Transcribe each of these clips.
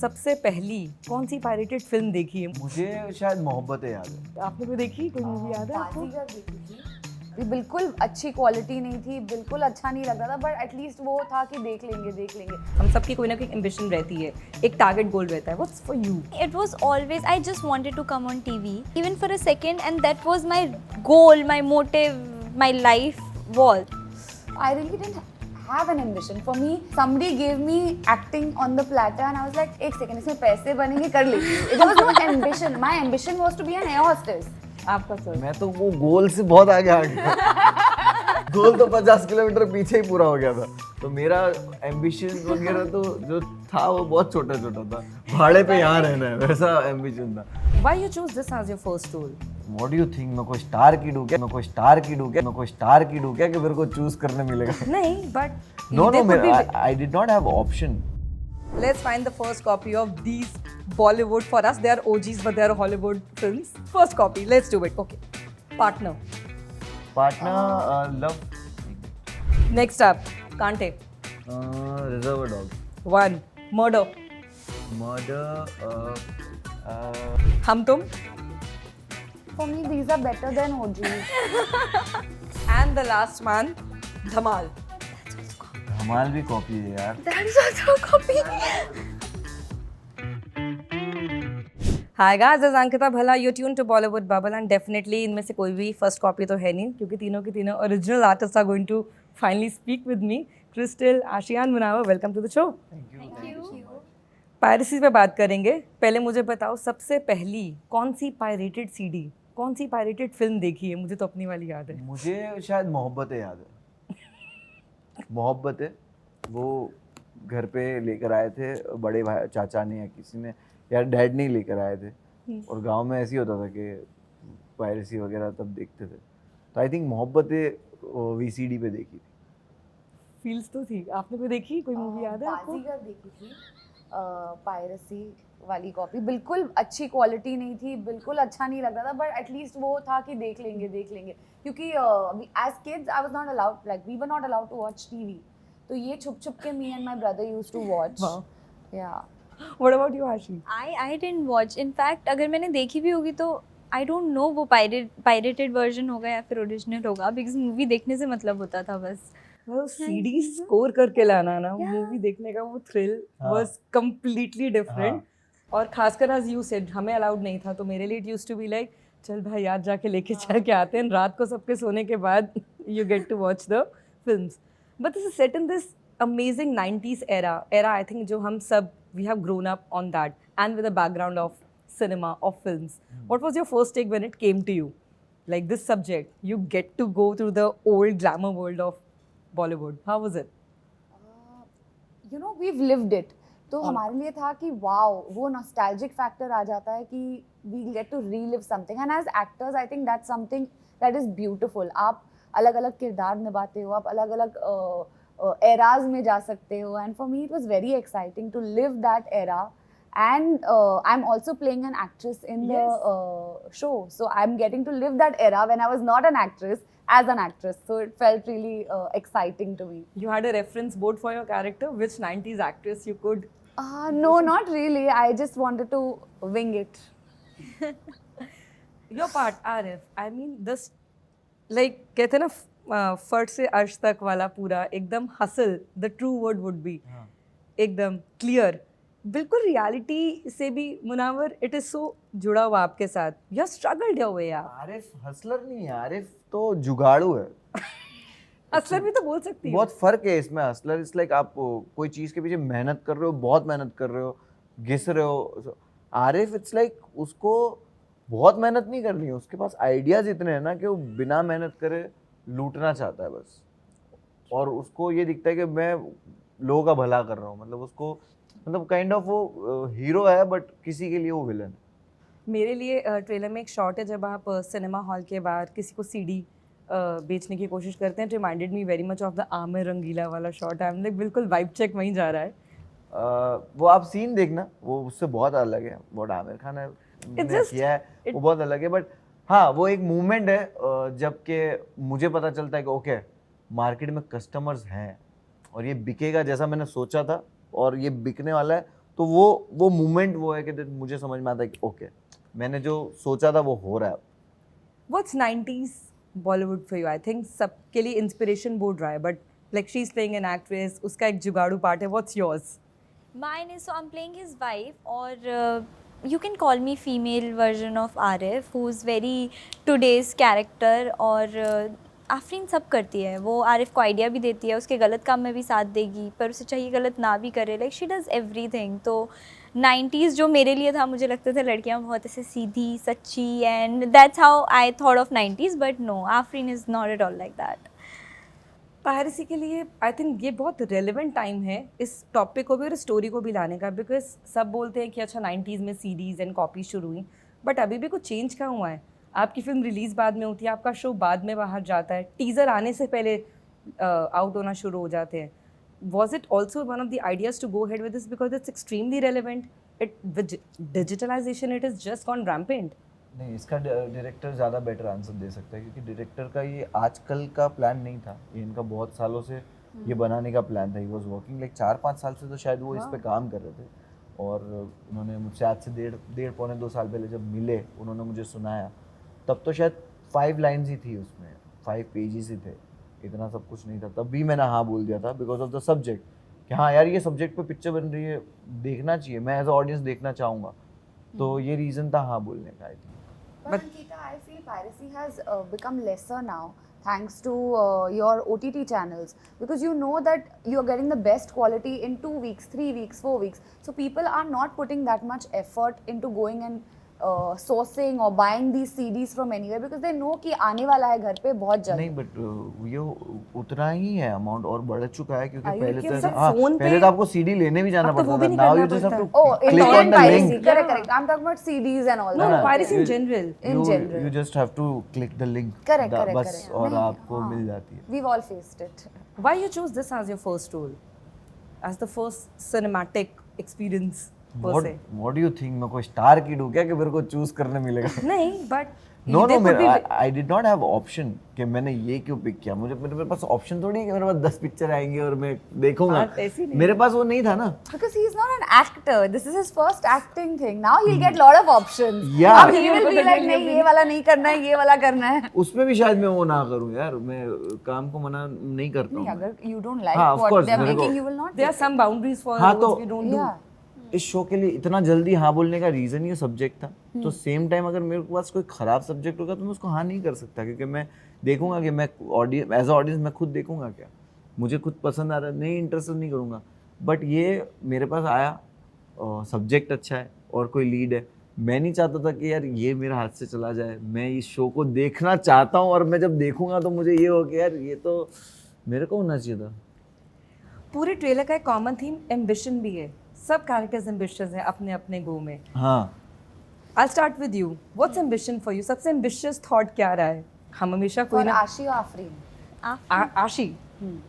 सबसे पहली कौन सी पायरेटेड फिल्म देखी है? मुझे शायद मोहब्बतें याद है। आपने कोई देखी? कोई मूवी याद है आपको? बाजीगर देखी थी। भी बिल्कुल अच्छी क्वालिटी नहीं थी, बिल्कुल अच्छा नहीं लग रहा था, बट एटलीस्ट वो था कि देख लेंगे। हम सबकी कोई ना कोई एम्बिशन रहती है, एक टारगेट गोल रहता है। What's for you? It was always, I just wanted to come on TV, even for a second, and that was my goal, my motive, my life was. I really didn't have an ambition. For me, somebody gave me acting on the platter and I was like, एक second, इसमें पैसे बनेंगे, कर लेती हूँ. It was no ambition. My ambition was to be an air hostess. आपका sir? मैं तो वो गोल से बहुत आगे आ गया। गोल तो 50 किलोमीटर पीछे ही पूरा हो गया था। तो मेरा एम्बिशन वगैरह तो जो था वो बहुत छोटा छोटा था। भाड़े पे यहाँ रहना है, वैसा एम्बिशन था। Why you choose this as your first role? What do you think? मैं कोई स्टार की डू क्या? मैं कोई स्टार की डू क्या? मैं कोई स्टार की डू क्या कि मेरे को चूज करने मिलेगा? नहीं, but No, there could be- I did not have option. Let's find the first copy of these Bollywood. For us, they are OGs, but they are Hollywood films. First copy. Let's do it. Okay. Partner. Partner, love. Next up, Kante. Reservoir Dogs. 1. Murder. Murder. Hum Tum. For me, these are better than OGs. And the last one, Dhamal. धमाल भी copy है यार। That is also a copy. Hi guys, this is Ankita Bhala. You're tuned to Bollywood Bubble and definitely इनमें से कोई भी first copy तो है नहीं क्योंकि तीनों के तीनों original artists are going to finally speak with me. Crystal, Ashiyan, Munawar, welcome to the show. Thank you. Piracy पे बात करेंगे। पहले मुझे बताओ सबसे पहली कौन सी पायरेटेड सीडी, कौन सी पायरेटेड फिल्म देखी है? मुझे तो अपनी वाली याद है। मुझे शायद मोहब्बतें याद है। मोहब्बतें वो घर पे लेकर आए थे बड़े भाई चाचा ने या किसी ने या डैड ने लेकर आए थे और गांव में ऐसे ही होता था कि पायरेसी वगैरह तब देखते थे। तो आई थिंक मोहब्बतें वीसीडी पे देखी थी। फील्स तो थी। आपने कोई देखी? कोई मूवी याद है आपको? बाजीगर देखी थी, पायरेसी वाली कॉपी। बिल्कुल अच्छी क्वालिटी नहीं थी, बिल्कुल अच्छा नहीं लग रहा था, बट एटलीस्ट वो था कि देख लेंगे। क्योंकि as kids I was not allowed, like we were not allowed to watch TV, तो ये छुप के me and my brother used to watch. Wow. Yeah What about you, Ashi? I didn't watch. In fact, अगर मैंने देखी भी होगी तो I don't know वो pirated version होगा या फिर original होगा, because मूवी देखने से मतलब होता था बस। वो सीडी स्कोर करके लाना ना, मूवी देखने का वो थ्रिल वाज कंप्लीटली डिफरेंट। और खासकर as you said, हमें अलाउड नहीं था, तो मेरे लिए it used to be like चल भाई आज जाके लेके चल के आते हैं, रात को सबके सोने के बाद you get to watch the films. But this is set in this amazing 90s era I think जो हम सब we have grown up on that and with a background of cinema, of films. What was your first take when it came to you? Like this subject, you get to go through the old glamour world of Bollywood. How was it? You know we've lived it, तो हमारे लिए था कि wow, वो nostalgic factor आ जाता है कि we get to relive something, and as actors I think that's something that is beautiful. आप अलग अलग किरदार निभाते हो, आप अलग अलग एराज में जा सकते हो, and for me it was very exciting to live that era, and I'm also playing an actress in the show, so I'm getting to live that era when I was not an actress as an actress, so it felt really exciting to me. You had a reference board for your character? Which 90s actress you could? No, not really. I just wanted to wing it. Your part, Arif. I mean, this like कहते हैं ना first से अर्श तक वाला पूरा एकदम hustle, the true word would be एकदम क्लियर, बिल्कुल रियलिटी से भी। मुनावर, इट इज सो जुड़ा हुआ आपके साथ। You struggled your way. Arif Hustler नहीं है, आरिफ तो जुगाड़ू है। असलर भी तो बोल सकती है। बहुत फर्क है इसमें। हसलर इज लाइक आप कोई चीज़ के पीछे मेहनत कर रहे हो, बहुत मेहनत कर रहे हो, घिस रहे हो। आरिफ इट्स लाइक उसको बहुत मेहनत नहीं करनी है, उसके पास आइडियाज इतने हैं ना कि वो बिना मेहनत करे लूटना चाहता है बस, और उसको ये दिखता है कि मैं लोगों का भला कर रहा हूँ। मतलब उसको मतलब काइंड ऑफ वो हीरो है बट किसी के लिए वो विलन है। मेरे लिए ट्रेलर में एक शॉट है जब आप सिनेमा हॉल के बाहर किसी को सीडी बेचने की कोशिश करते हैं। It reminded me very much of the Aamir Rangeela वाला शॉट। आई एम लाइक बिल्कुल वाइब चेक वहीं जा रहा है। वो आप सीन देखना, वो उससे बहुत अलग है। बहुत आमिर खान है किया है, वो बहुत अलग है। बट हाँ, वो एक मूवमेंट है जबकि मुझे पता चलता है कि ओके मार्केट में कस्टमर्स हैं और ये बिकेगा जैसा मैंने सोचा था और ये बिकने वाला है, तो वो मोमेंट वो है कि मुझे समझ में आता है कि ओके मैंने जो सोचा था वो हो रहा है. What's 90s Bollywood for you? I think सबके लिए inspiration बोल रहा है, but like she's playing an actress, उसका एक जुगाड़ू part है. What's yours? Mine is, so I'm playing his wife, or you can call me female version of Arif, who's very today's character. और आफरीन सब करती है, वो आरिफ को आइडिया भी देती है, उसके गलत काम में भी साथ देगी, पर उसे चाहिए गलत ना भी करे, लाइक शी डज़ एवरीथिंग. तो 90s जो मेरे लिए था, मुझे लगता था लड़कियां बहुत ऐसे सीधी सच्ची, and that's how I thought of 90s, but no, Afreen is not at all like that. Piracy के लिए आई थिंक ये बहुत रेलिवेंट टाइम है इस टॉपिक को भी और स्टोरी को भी लाने का, बिकॉज सब बोलते हैं कि अच्छा 90s में सीडीज़ एंड कॉपी शुरू हुई, बट अभी भी कुछ चेंज कहाँ हुआ है. आपकी फिल्म रिलीज़ बाद में होती है, आपका शो बाद में बाहर जाता है, टीज़र आने से पहले आउट होना शुरू हो जाते हैं. Was it also one of the ideas to go ahead with this because it's extremely relevant? It with digitalisation it is just gone rampant. नहीं, इसका डायरेक्टर ज़्यादा बेटर आंसर दे सकता है, क्योंकि डायरेक्टर का ये आजकल का प्लान नहीं था, ये इनका बहुत सालों से ये बनाने का प्लान था. ही वाज वर्किंग लाइक 4-5 साल से तो शायद वो इस पे काम कर रहे थे. और उन्होंने मुझसे आज से डेढ़ पौने 2 साल पहले जब मिले, उन्होंने मुझे सुनाया, तब तो शायद 5 लाइन्स ही थी उसमें, 5 पेजेस ही थे, इतना सब कुछ नहीं था. तब भी मैंने हाँ बोल दिया था बिकॉज ऑफ द सब्जेक्ट, कि हाँ यार ये सब्जेक्ट पे पिक्चर बन रही है, देखना चाहिए, मैं एज अ ऑडियंस देखना चाहूँगा. तो ये रीज़न था हाँ बोलने का. I think But Ankita, I feel piracy has become lesser now thanks to your OTT channels, because you know that you are getting the best quality in 2 weeks, 3 weeks, 4 weeks. So people are not putting that much effort into going and sourcing or buying these CDs from anywhere, because they know कि आने वाला है घर पे बहुत जल्द. नहीं, but ये उतना ही है अमाउंट, और बढ़ चुका है, क्योंकि Are you पहले kidding? तो सब हाँ, phone पहले पे- तो आपको सीडी लेने भी जाना अब तो वो पड़ता भी था. नहीं नाउ करना यू जस्ट हैव पड़ता. To Oh, click on internet the piracy. link. Correct, correct. I'm talking about CDs and all No, that. no, piracy in general. In general. You just have to click the link. Correct, correct, बस, correct. और नहीं, आपको हाँ. मिल जाती है. We've all faced it. Why you chose this as your first role? As the first cinematic experience per se? What do you think? मैं कोई star kid हूँ क्या कि मेरे को चूज करने मिलेगा? नहीं, but no there could be- I did not have option कि मैंने ये क्यों पिक किया. मेरे पास ऑप्शन थोड़ी है कि मेरे पास 10 पिक्चर आएंगे और मैं देखूंगा. हाँ, ऐसी नहीं. मेरे पास वो नहीं था ना. Because he's not an actor. This is his first acting thing. Now he'll get lot of options. Yeah. अब he will be like, नहीं ये वाला नहीं करना है, ये वाला करना है. उसमें भी शायद मैं वो ना करूं यार, मैं काम को मना नहीं करता नहीं, हूँ. अगर you don't like हाँ, of what course, they're मेरे को- making, you will not. there are some boundaries for हाँ, roles तो- we don't do. Yeah. इस शो के लिए इतना जल्दी हाँ बोलने का रीज़न ये सब्जेक्ट था. तो सेम टाइम अगर मेरे पास कोई ख़राब सब्जेक्ट होगा तो मैं उसको हाँ नहीं कर सकता, क्योंकि मैं देखूंगा कि मैं ऑडियंस एज अ ऑडियंस मैं खुद देखूंगा क्या, मुझे खुद पसंद आ रहा है, नहीं इंटरेस्टेड नहीं करूँगा. बट ये मेरे पास आया, सब्जेक्ट अच्छा है और कोई लीड है. मैं नहीं चाहता था कि यार ये मेरे हाथ से चला जाए. मैं इस शो को देखना चाहता हूँ, और मैं जब देखूंगा तो मुझे ये हो कि यार ये तो मेरे को होना चाहिए था. पूरे ट्रेलर का एक कॉमन थीम एम्बिशन भी है. सब कैरेक्टर्स एम्बिशियस हैं अपने अपने गो में. हाँ, I'll start with you. What's ambition for you? सबसे ambitious thought क्या रहा है? हम हमेशा कोई For ना Ashi or Afreen? आशी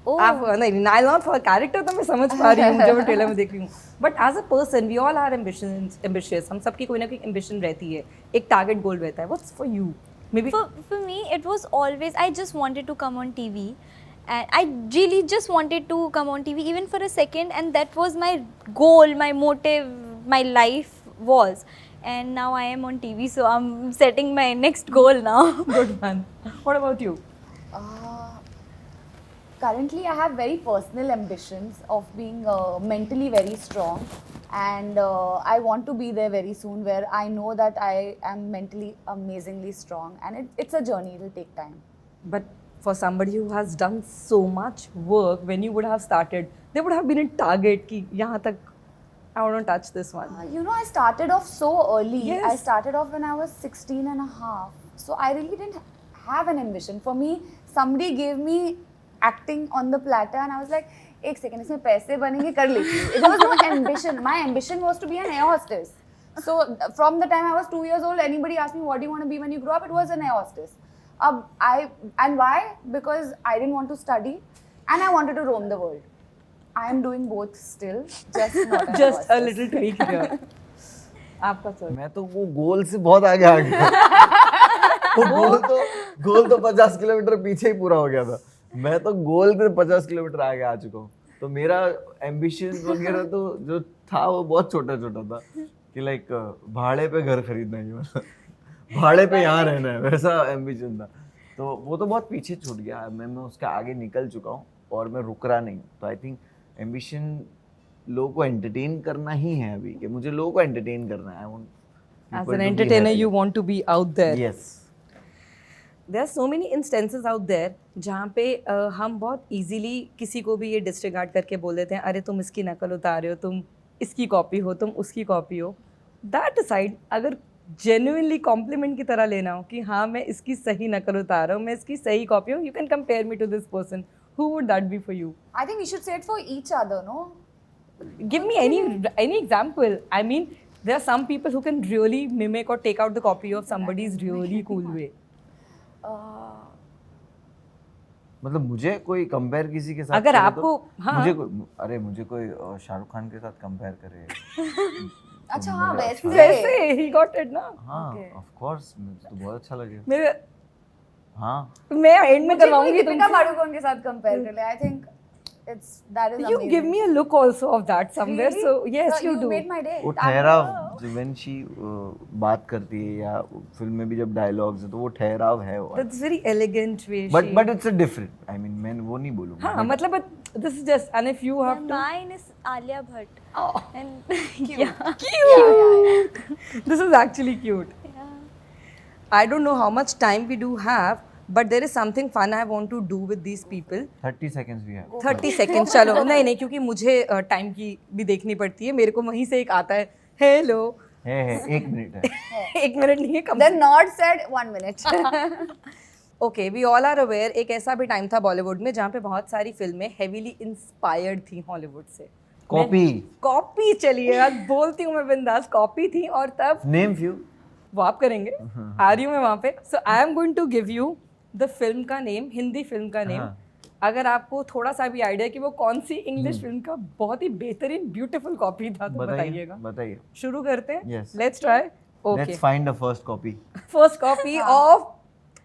Oh. आप नहीं नाइल नॉट फॉर कैरेक्टर तो मैं समझ पा रही हूँ जब मैं ट्रेलर में देख रही हूँ, but as a person we all are ambitious. हम सबकी कोई ना कोई एम्बिशन रहती है, एक टारगेट गोल रहता है. What's for you? May be For me, it was always, I just wanted to come on TV. And I really just wanted to come on TV even for a second, and that was my goal, my motive, my life was. And now I am on TV, so I'm setting my next goal now. Good man. What about you? Currently, I have very personal ambitions of being mentally very strong, and I want to be there very soon, where I know that I am mentally amazingly strong, and it's a journey. It will take time. But for somebody who has done so much work, when you would have started, there would have been a target कि यहाँ तक I want to touch this one. You know, I started off so early. Yes. I started off when I was 16 and a half. So I really didn't have an ambition. For me, somebody gave me acting on the platter, and I was like, एक second, इसमें पैसे बनेंगे कर लेती हूँ. There was no ambition. My ambition was to be an air hostess. So from the time I was 2 years old, anybody asked me, what do you want to be when you grow up? It was an air hostess. And why? Because I didn't want to study, and I wanted to roam the world. I am doing both still, just not an air Just a hostess. little tweak here. आपका sir. मैं तो वो गोल से बहुत आगे आ गया. वो गोल तो 50 किलोमीटर पीछे ही पूरा हो गया था. मैं तो गोल पे 50 किलोमीटर आगे आ चुका हूँ. तो मेरा एम्बिशन वगैरह तो जो था वो बहुत छोटा छोटा था कि लाइक भाड़े पे घर खरीदना है मतलब भाड़े पे यहाँ रहना है, वैसा एम्बिशन था। तो वो तो बहुत पीछे छूट गया, मैं उसके आगे निकल चुका हूँ और मैं रुक रहा नहीं। तो आई थिंक एम्बिशन लोगों को एंटरटेन करना ही है अभी, कि मुझे लोगों को एंटरटेन करना है। As an entertainer, you want to be out there. Yes. There are so many instances out there जहाँ पे हम बहुत easily किसी को भी ये disregard करके बोल देते हैं, अरे तुम इसकी नकल उतार रहे हो, तुम इसकी कॉपी हो, तुम उसकी कॉपी हो। That aside, अगर genuinely compliment की तरह लेना हो कि हाँ मैं इसकी सही नकल उतार रहा हूँ, मैं इसकी सही कॉपी हूँ, you can compare me to this person. Who would that be for you? I think we should say it for each other, no? Give me any example. I mean, there are some people who can really mimic or take out the copy of somebody's really cool way. मतलब मुझे कोई compare किसी के साथ अगर करे आपको तो हाँ मुझे कोई शाहरुख खान के साथ कंपेयर करे अच्छा हाँ वैसे वैसे he got it ना हाँ ऑफ कोर्स मुझे तो बहुत अच्छा लगेगा। मेरे हाँ मैं एंड में मुझे कोई करवाऊंगी दीपिका तुमसे। पादुकोण के साथ कंपेयर कर ले, I think that is You amazing. give me a look also of that somewhere. Really? So yes, So you do. made my day. वो ठहराव when she बात करती है या फिल्म में भी जब डायलॉग्स है तो वो ठहराव है वो। That's very elegant way. But it's a different, I mean मैं वो नहीं बोलूँगा। हाँ मतलब but this is just, and if you have And to mine is Alia Bhatt. Oh. And cute. This is actually cute. yeah. I don't know how much time we do have, but there is something fun I want to do with these people. 30 seconds भी है। 30 seconds चलो नहीं क्योंकि मुझे time की भी देखनी पड़ती है, मेरे को वहीं से एक आता है हेलो है 1 मिनट है। 1 मिनट नहीं है कम। The nod said 1 minute. Okay we all are aware एक ऐसा भी टाइम था बॉलीवुड में जहाँ पे बहुत सारी फिल्में हेवीली इंस्पायर्ड थी हॉलीवुड से। कॉपी चलिए आज बोलती हूँ मैं बिंदास, कॉपी थी। और तब नेम फ्यू वो आप करेंगे, आ रही हूँ मैं वहाँ पे। So I am going to give you the film का नेम, हिंदी फिल्म का नेम। अगर आपको थोड़ा सा भी आइडिया कि वो कौन सी इंग्लिश फिल्म का बहुत ही बेहतरीन ब्यूटीफुल कॉपी था तो बताइएगा। बताइए। शुरू करते हैं। Yes. Let's try. Okay Let's find the first copy. first copy of,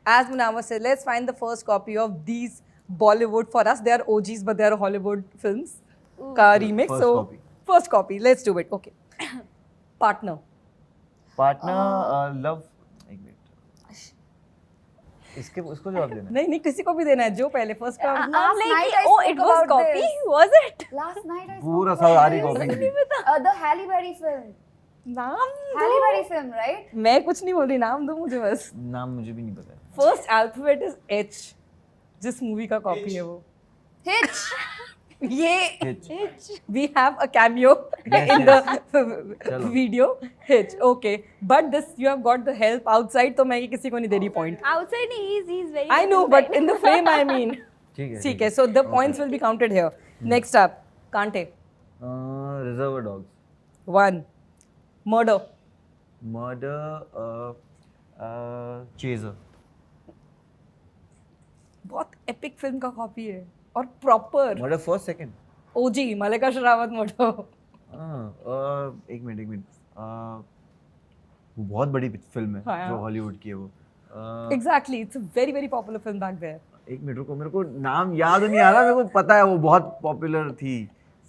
as Munawar said, let's find the first copy of these Bollywood. For us they are OGs but they are Hollywood films का remake. First So copy. first copy, let's do it. Okay. Partner. Love एक minute इसके उसको जवाब देना है। नहीं नहीं किसी को भी देना है, जो पहले फर्स्ट का। I'm Last like, night I oh, spoke it was about copy, this. was it? Last night I पूरा spoke about सारी this. Copy. The Halle Berry film. नाम Halle Berry film, right? मैं कुछ नहीं बोल रही, नाम दो मुझे बस। नाम मुझे भी नहीं पता है। फर्स्ट अल्फाबेट इज H, जिस मूवी का कॉपी है वो। Hitch. ये Hitch. we have a cameo Yes, in yes. the video. Hitch. Okay, but this you have got the help outside, तो मैं ये किसी को नहीं दे रही point. Outside he's very I know, but in the frame I mean. ठीक है। So the points will be counted here. Next up, Kante. Reservoir Dogs. 1. Murder. Chaser. बहुत epic film का कॉपी है और proper Murder first second. OG मलिका Sherawat murder. एक minute वो बहुत बड़ी फिल्म है हाँ। जो हॉलीवुड की है वो। Exactly, it's a very very popular film back there. एक मिनट रुको, मेरे को नाम याद नहीं आ रहा, मेरे को पता है वो बहुत पॉपुलर थी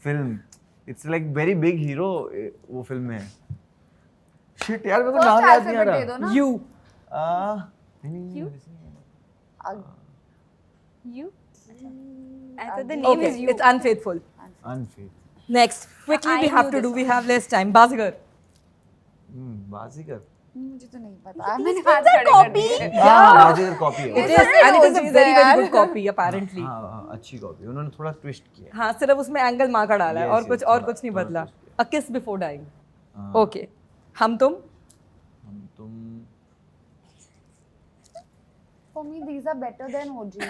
film. It's like very big hero वो फिल्म में। शिट यार मेरे को First नाम याद नहीं आ alphabet दे दो रहा। ना. You. नहीं You? I thought the name Okay, is you. it's unfaithful. Unfair. Next, quickly I we have knew to this do. We have less time. Bazigar. बाजीगर। मुझे तो नहीं पता। मैंने films हाथ are खड़े कर copy. दिए। हाँ बाजीगर कॉपी है। It is, and it is a OGs very है very यार. good copy apparently. हाँ अच्छी कॉपी, उन्होंने थोड़ा ट्विस्ट किया। हाँ सिर्फ उसमें एंगल माँ का डाला है Yes, और yes, कुछ नहीं थोड़ा बदला। twist A kiss before dying. हाँ। Okay. हम तुम. तुम For me, these are better than OGs.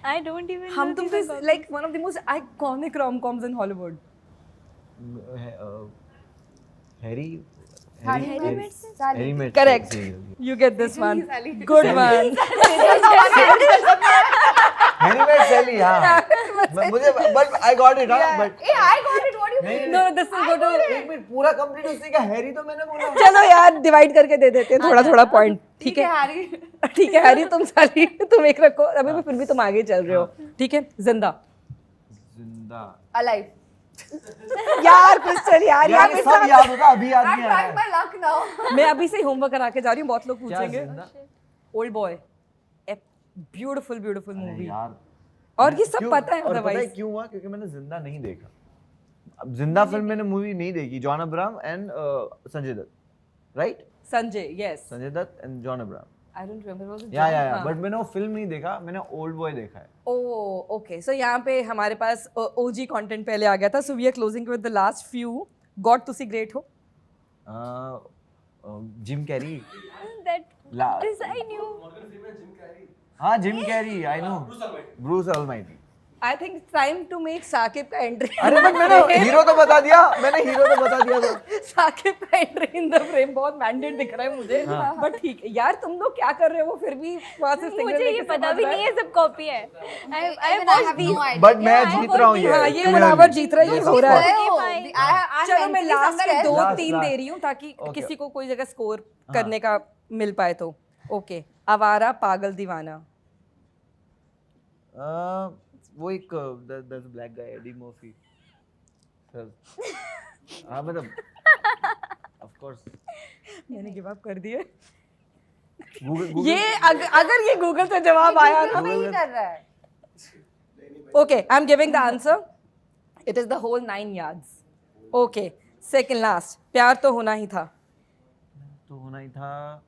I don't even हम know तुम these is are like one of the most iconic rom-coms in Hollywood. Harry met Sally. Correct. You get this one. Good one. Harry met Sally, हाँ। मुझे but I got it, हाँ, but Hey, I got it. What do you mean? No, this is good. एक minute पूरा complete उसने कहा Harry तो मैंने बोला। चलो यार डिवाइड करके दे देते हैं थोड़ा पॉइंट। ठीक है Harry. ठीक है हैरी तुम सारी तुम एक रखो, अभी भी फिर भी तुम आगे चल रहे हो। ठीक है जिंदा. जिंदा। Alive. यार क्रिस्टल यार यार ये सब याद होता, अभी याद I'm नहीं आ trying रहा my luck now. मैं अभी से होमवर्क करा के जा रही हूँ, बहुत लोग है। क्या पूछेंगे। जिंदा? ओल्ड बॉय, ब्यूटीफुल ब्यूटीफुल अरे मूवी, यार, और ये सब क्यों- पता है और पता है अदरवाइज। क्यों हुआ? क्योंकि मैंने जिंदा नहीं देखा। अब जिंदा फिल्म मैंने मूवी नहीं देखी, John Abraham and Sanjay Dutt, right? Sanjay, yes, Sanjay Dutt and John Abraham. I don't remember was it. Yeah but मैंने वो फिल्म नहीं देखा, मैंने ओल्ड बॉय देखा है। ओह ओके, सो यहाँ पे हमारे पास ओजी कंटेंट पहले आ गया था, so we are closing with the last few. God तुसी ग्रेट हो? Jim Carrey. That La- this I knew. हाँ Jim Carrey, I know. Bruce Almighty. I think time to make Saqib का एंट्री। अरे बट मैंने हीरो तो बता दिया, मैंने हीरो तो बता दिया था। साकिब का एंट्री इन द फ्रेम बहुत मैंडेट दिख रहा है मुझे, हाँ। बट ठीक है यार, तुम लोग क्या कर रहे हो? वो फिर भी वहां से सिग्नल मुझे ये लेके पता समझ भी रहा नहीं है सब कॉपी है। I Even I watched have these. no idea. But मैं Yeah, I जीत रहा हूँ हाँ, ये clearly. मुनावर जीत रहा है, ये Yes, हो of रहा है। course. Oh, fine. I'm चलो मैं mentally लास्ट somewhere के else. 2-3 Last. दे रही हूँ ताकि Okay. किसी को कोई जगह स्कोर हाँ। करने का मिल पाए तो। ओके, आवारा पागल दीवाना। वो एक there's a black guy, Eddie Murphy. Sir. हाँ मतलब, of course. मैंने गिव अप कर दिए। Google. ये अगर ये गूगल से जवाब आया ना, नहीं कर रहा है. Okay, I am giving the answer. It is the whole 9 yards। Okay, second last, प्यार तो होना ही था। तो होना ही था।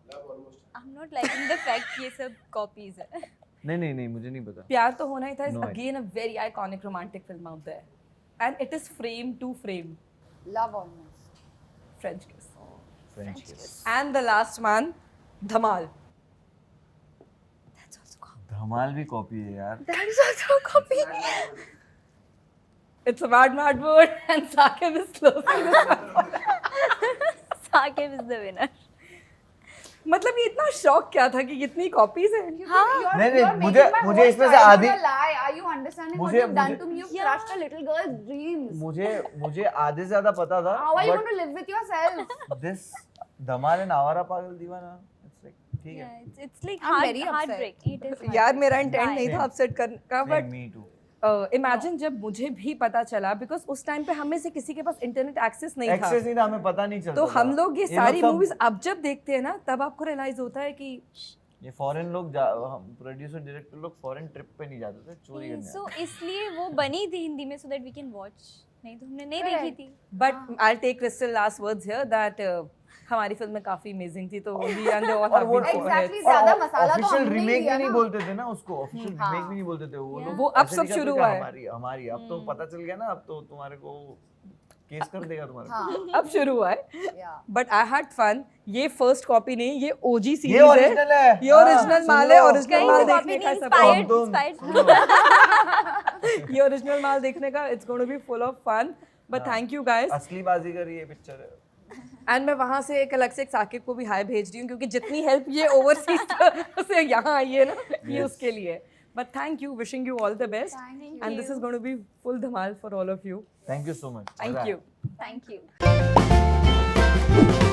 I'm not liking the fact ये सब copies है. नहीं मुझे नहीं पता। प्यार तो होना ही था is No idea. again a very iconic romantic film out there, and it is frame to frame, Love almost. French kiss. French kiss. And the last one, Dhamaal. That's also copy. धमाल भी copy है यार। That is also copy. It's a mad word, and Sakib is closing this. Sakib is the winner. मतलब ये इतना शौक क्या था कि इतनी कॉपीज हैं? नहीं, मुझे इसमें से आधी- Are you understanding what मुझे- you've done मुझे- to me? You've Yeah. crushed a little girl's dreams. मुझे आधे से ज्यादा पता था। How are you but going to live with yourself? this Dhamaal and आवारा पागल दीवाना, it's like ठीक Yeah, है। it's like I'm very upset. heartbreak. It is. यार मेरा इंटेंट नहीं था Same. अपसेट करने का, Same, but me too. Imagine जब मुझे भी पता चला, बिकॉज उस टाइम पे हमें से किसी के पास इंटरनेट एक्सेस नहीं था, एक्सेस नहीं था, हमें पता नहीं चलता तो था। हम लोग ये लोग सारी सब- मूवीज अब जब देखते हैं ना, तब आपको रियलाइज होता है कि ये फॉरेन लोग हम प्रोड्यूसर डायरेक्टर लोग फॉरेन ट्रिप पे नहीं जाते थे, चोरी करने So जाते इसलिए वो बनी थी हिंदी में so that we can watch. नहीं तो हमने नहीं देखी थी. But I take Crystal last words here that हमारी फिल्म में काफी अमेजिंग थी, तो we and they all और have वो- been Exactly. poets। ज्यादा मसाला तो ऑफिशियल हमने ही रीमेक दिया भी नहीं ना। बोलते थे ना उसको, ऑफिशियल हाँ। रीमेक भी नहीं बोलते थे वो Yeah. लोग। वो अब ऐसे सब नहीं कहते शुरू कि हुआ है। हमारी अब तो पता चल गया ना, अब तो तुम्हारे को केस कर देगा तुम्हारे को। हाँ. अब शुरू हुआ है, Yeah. But I had fun. ये फर्स्ट कॉपी नहीं, ये ओजी ये सीरीज है, ओरिजिनल है। ये ओरिजिनल सुन माल है, लो। ओरिजिनल कहीं माल से देखने copy का नहीं, सब। inspired. तुम Inspired. सुनो। ये ओरिजिनल माल देखने का, it's going to be full of fun. But thank you guys, असली बाजीगर ये पिक्चर है। एंड मैं वहाँ से एक अलग से एक साकिब को भी हाय भेज रही हूँ, क्योंकि जितनी हेल्प ये ओवरसीज से यहाँ आई है ना, ये Yes. उसके लिए। But thank you, wishing you all the best, Thank and this is going to be full धमाल for all of you. Thank you so much. Thank you. Thank you.